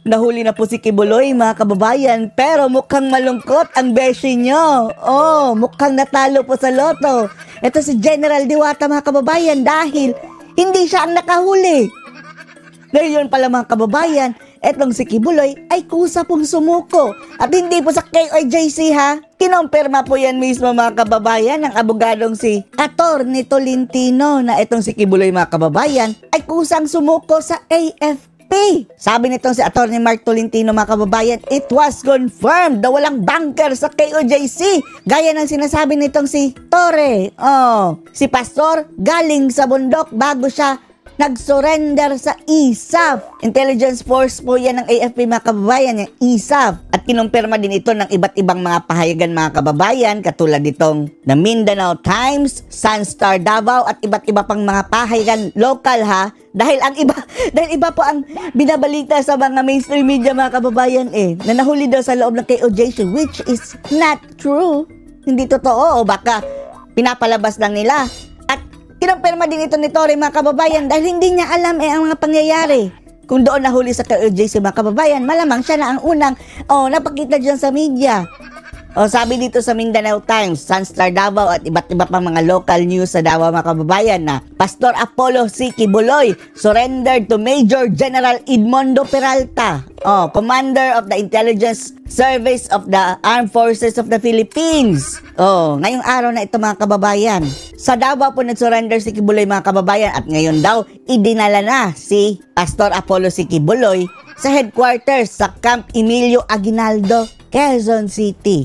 Nahuli na po si Kibuloy, mga kababayan, pero mukhang malungkot ang beshi nyo. Oh, mukhang natalo po sa loto. Ito si General Diwata, mga kababayan, dahil hindi siya ang nakahuli. Ngayon pala, mga kababayan, etong si Kibuloy ay kusa pong sumuko. At hindi po sa KOJC, ha? Kinumpirma po yan mismo, mga kababayan, ng abogadong si Atty. Tolentino na etong si Kibuloy, mga kababayan, ay kusang sumuko sa AFP. Sabi nitong si Atty. Mark Tolentino, mga kababayan, it was confirmed na walang bunker sa KOJC. Gaya ng sinasabi nitong si Torre. Oh, si Pastor galing sa bundok bago siya nag-surrender sa ISAF. Intelligence Force po yan ng AFP, mga kababayan, yung ISAF. At kinumpirma din ito ng iba't ibang mga pahayagan, mga kababayan, katulad nitong The Mindanao Times, Sunstar Davao, at iba't iba pang mga pahayagan local, ha? Dahil iba po ang binabalita sa mga mainstream media, mga kababayan, na nahuli daw sa loob ng KOJC, which is not true. Hindi totoo, o baka pinapalabas lang nila. At kinumpirma din ito ni Torre, mga kababayan, dahil hindi niya alam ang mga pangyayari. Kung doon nahuli sa KOJC, mga kababayan, malamang siya na ang unang napakita dyan sa media. Sabi dito sa Mindanao Times, Sunstar Davao at iba't iba pang mga local news sa Davao, mga kababayan, na Pastor Apollo C. Kibuloy surrendered to Major General Edmondo Peralta, Commander of the Intelligence Service of the Armed Forces of the Philippines. Ngayong araw na ito, mga kababayan, sa Davao po nag-surrender si Kibuloy, mga kababayan, at ngayon daw idinala na si Pastor Apollo C. Kibuloy sa headquarters sa Camp Emilio Aguinaldo, Quezon City.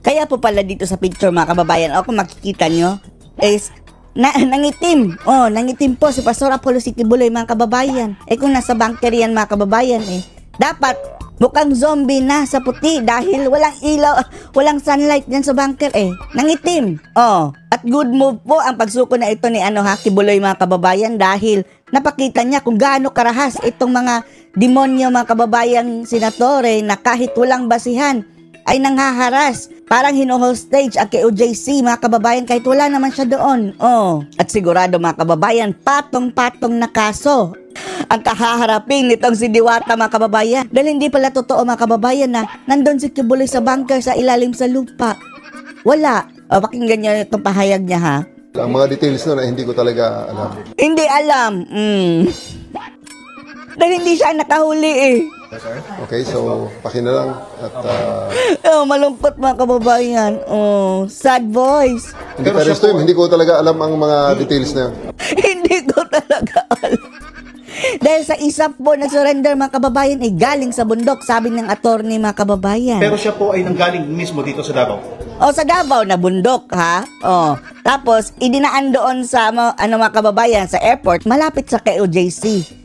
Kaya po pala dito sa picture, mga kababayan, kung makikita nyo, is nangitim. Nangitim po si Pastor Apollo C. Kibuloy, mga kababayan. Kung nasa bunker yan, mga kababayan, dapat mukhang zombie na sa puti dahil walang ilaw, walang sunlight yan sa bunker, nangitim. At good move po ang pagsuko na ito ni Kibuloy, mga kababayan, dahil napakita niya kung gaano karahas itong mga demonyo, mga kababayan, senatore, na kahit walang basihan ay nanghaharas. Parang hino-hostage ang KOJC, mga kababayan, kahit wala naman siya doon. At sigurado, mga kababayan, patong-patong na kaso ang kahaharapin nitong si Diwata, mga kababayan. Dahil hindi pala totoo, mga kababayan, na nandun si Kibuloy sa bunker sa ilalim sa lupa. Wala. Pakinggan niyo itong pahayag niya, ha? Ang mga details na hindi ko talaga alam. Hindi alam. Dahil hindi siya nakahuli, Okay, so pakina lang at malungkot, mga kababayan. Sad voice. hindi ko talaga alam ang mga details na yun. Hindi ko talaga alam. Dahil sa ISAF po nag-surrender, mga kababayan, ay galing sa bundok, sabi ng attorney, mga kababayan. Pero siya po ay nanggaling mismo dito sa Davao. Sa Davao na bundok, ha? Tapos idinaan doon sa mga kababayan sa airport malapit sa KOJC.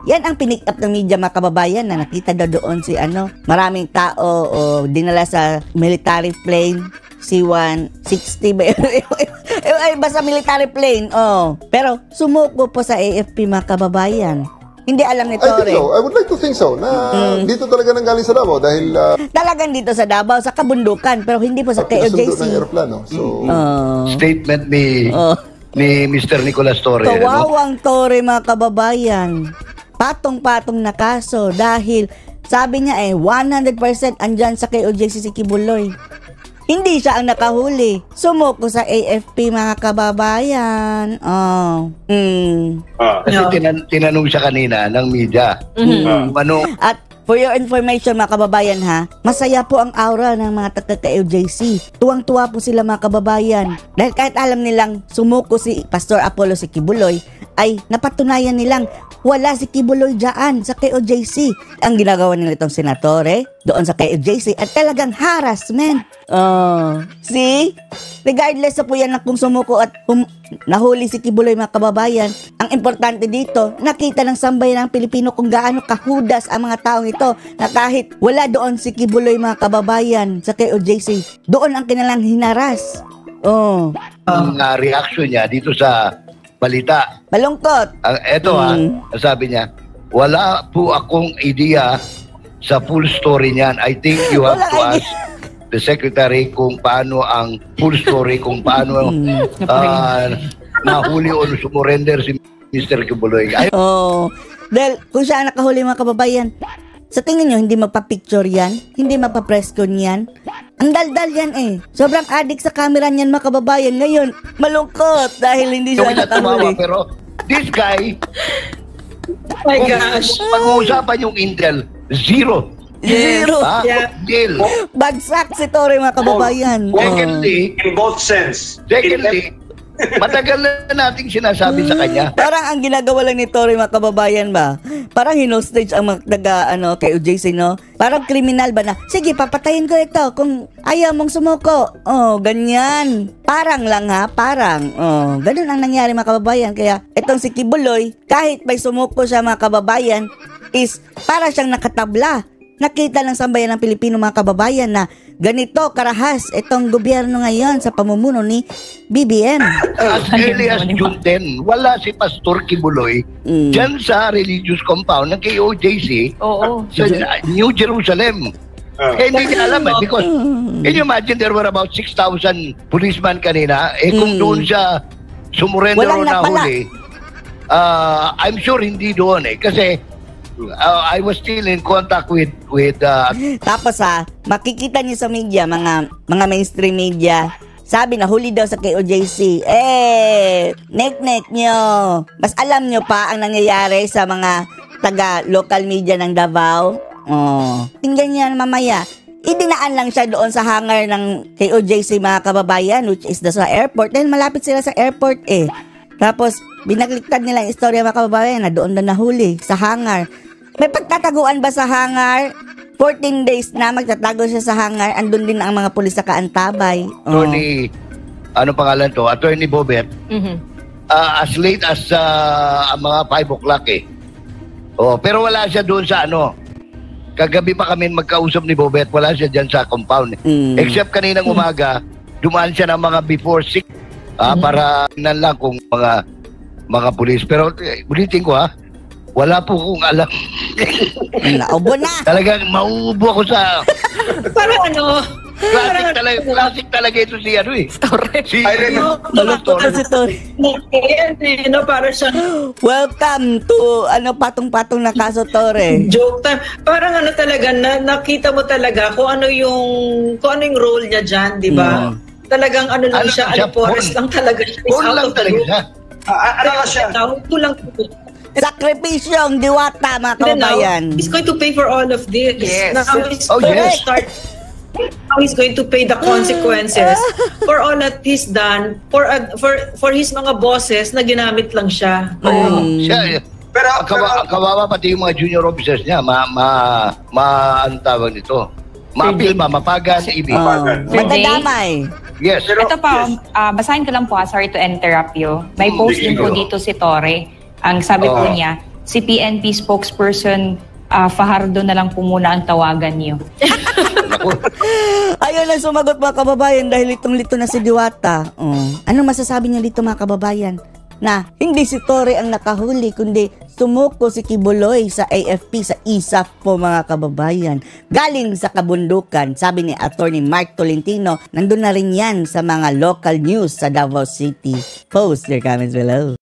Yan ang pinick up ng media, mga kababayan, na nakita daw doon si maraming tao dinala sa military plane, C-160 ba? Basta military plane. Pero sumuko po sa AFP, mga kababayan. Hindi alam ni Torre. I would like to think so. Na dito talaga nanggaling sa Davao dahil talagang dito sa Davao, sa kabundukan, pero hindi po sa KOJC. ng aeroplano. So statement ni Mr. Nicolas Torre. Kawawang Torre, mga kababayan. Patong-patong na kaso dahil sabi niya 100% andyan sa KOJC si Kibuloy. Hindi siya ang nakahuli. Sumuko sa AFP, mga kababayan. Kasi tinanong siya kanina ng media. At for your information, mga kababayan, ha, masaya po ang aura ng mga taga-KOJC. Tuwang-tuwa po sila, mga kababayan. Dahil kahit alam nilang sumuko si Pastor Apollo si Kibuloy, ay napatunayan nilang wala si Kibuloy dyan sa KOJC. Ang ginagawa nila itong senatore doon sa KOJC at talagang harassment. See? Regardless sa po yan na kung sumuko at nahuli si Kibuloy, mga kababayan, ang importante dito, nakita ng sambayan ng Pilipino kung gaano kahudas ang mga taong ito na kahit wala doon si Kibuloy, mga kababayan, sa KOJC, doon ang kanilang hinaras. Ang reaction niya dito sa balita. Malungkot. Eto sabi niya, wala po akong idea sa full story niyan. I think you have to ask the secretary kung paano ang full story, kung paano nahuli o sumurrender si Mr. Kibuloy. Dahil kung siya ang nakahuli mga kababayan, sa tingin nyo, hindi magpa-picture yan? Hindi magpa-press con yan? Ang daldal yan eh. Sobrang addict sa camera niyan mga kababayan. Ngayon, malungkot dahil hindi siya nakahuli. Pero this guy, Oh my gosh. pag-uusapan yung Intel, zero. Zero. Yeah. Deal. Bagsak si Torre mga kababayan. Secondly, In both sense. matagal na nating sinasabi sa kanya. Parang ang ginagawa lang ni Torre mga kababayan ba? Parang hinostage ang mga kay OJC, no? Parang kriminal ba na, sige, papatayin ko ito kung ayaw mong sumuko. Oh, ganyan. Parang lang ha, parang. Oh, ganun ang nangyari mga kababayan. Kaya itong si Kibuloy, kahit may sumuko siya mga kababayan, is para siyang nakatabla. Nakita ng sambayan ng Pilipino mga kababayan na ganito karahas itong gobyerno ngayon sa pamumuno ni BBM. As early as June 10, wala si Pastor Kibuloy dyan sa religious compound ng KOJC sa New Jerusalem. Hindi niya alam because can you imagine there were about 6,000 policemen kanina. Kung doon siya sumurender o nahuli, I'm sure hindi doon kasi I was still in contact with Tapos makikita niyo sa media, mga mainstream media, sabi na huli daw sa KOJC. Nek-nek nyo. Mas alam nyo pa ang nangyayari sa mga taga-local media ng Davao. Tingnan niya mamaya. Idinaan lang siya doon sa hangar ng KOJC mga kababayan, which is sa airport. Dahil malapit sila sa airport Tapos, binagliktad nila yung istorya mga kababayan na doon na nahuli sa hangar. May pagtataguan ba sa hangar? 14 days na magtatago siya sa hangar. Andun din ang mga pulis sa kaantabay. Attorney, ano pangalan to? Attorney Bobet. As late as mga 5 o'clock pero wala siya doon sa kagabi pa kami magkausap ni Bobet, wala siya dyan sa compound. Except kaninang umaga, dumaan siya ng mga before 6 para tingnan lang kung mga pulis. Pero ulitin ko wala po kong alam. Naubo na. Talagang mauubo ako sa Parang classic talaga ito si Si Malungkot na si Torre. Para siya Welcome to patong-patong na kaso, Torre. joke time. Parang talaga, nakita mo talaga kung ano yung role niya dyan, di ba? Talagang lang siya, Forrest lang talaga siya. lang talaga siya. Ano siya? Kulang. Sakripisyo ang diwata, mga kababayan. He's going to pay for all of this. Yes. Now he's Now he's going to pay the consequences for all that he's done for his mga bosses na ginamit lang siya. Pero kawawa pati yung mga junior officers niya, ang tawag nito. Maapil, mapagan, ibig. Madadamay. Yes. Ito pa, basahin ko lang po sorry to interrupt you. May post din po dito si Torre. Ang sabi po niya, si PNP spokesperson Fajardo na lang po muna ang tawagan niyo. Ayaw na sumagot mga kababayan dahil litong-lito na si Diwata. Anong masasabi niya dito mga kababayan? Na hindi si Torre ang nakahuli kundi sumuko si Kibuloy sa AFP, sa ISAF po mga kababayan. Galing sa kabundukan, sabi ni Attorney Mark Tolentino, nandun na rin yan sa mga local news sa Davao City. Post your comments below.